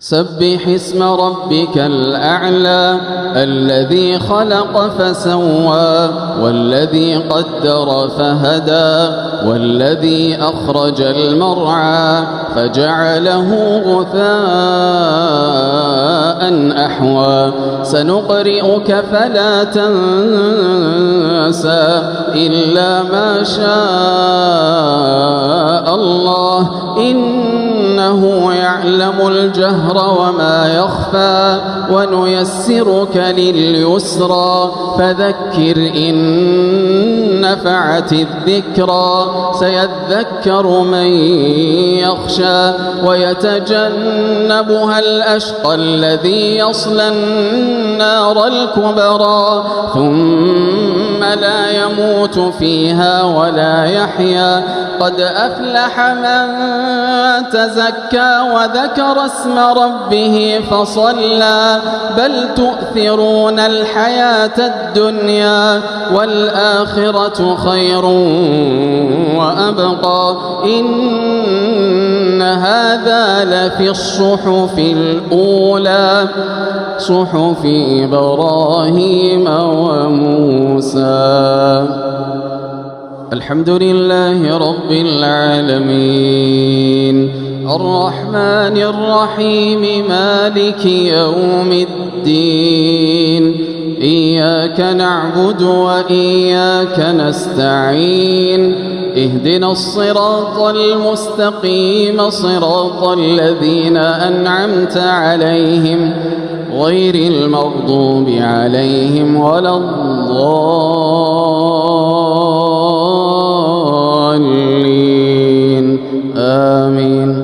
سبح اسم ربك الأعلى الذي خلق فسوى والذي قدر فهدى والذي أخرج المرعى فجعله غثاء أحوى سنقرئك فلا تنسى إلا ما شاء الله إنه يعلم الجهر وما يخفى ونيسرك لليسرى فذكر إن نفعت الذكرى سيذكر من يخشى ويتجنبها الأشقى الذي يصلى النار الكبرى ثم لا يموت فيها ولا يحيا قد أفلح من تزكى وذكر اسم ربه فصلى بل تؤثرون الحياة الدنيا والآخرة خير وأبقى إن هذا لفي الصحف الأولى صحف إبراهيم وموسى. الحمد لله رب العالمين الرحمن الرحيم مالك يوم الدين إياك نعبد وإياك نستعين اهدنا الصراط المستقيم صراط الذين أنعمت عليهم غير المغضوب عليهم ولا الضالين آمين.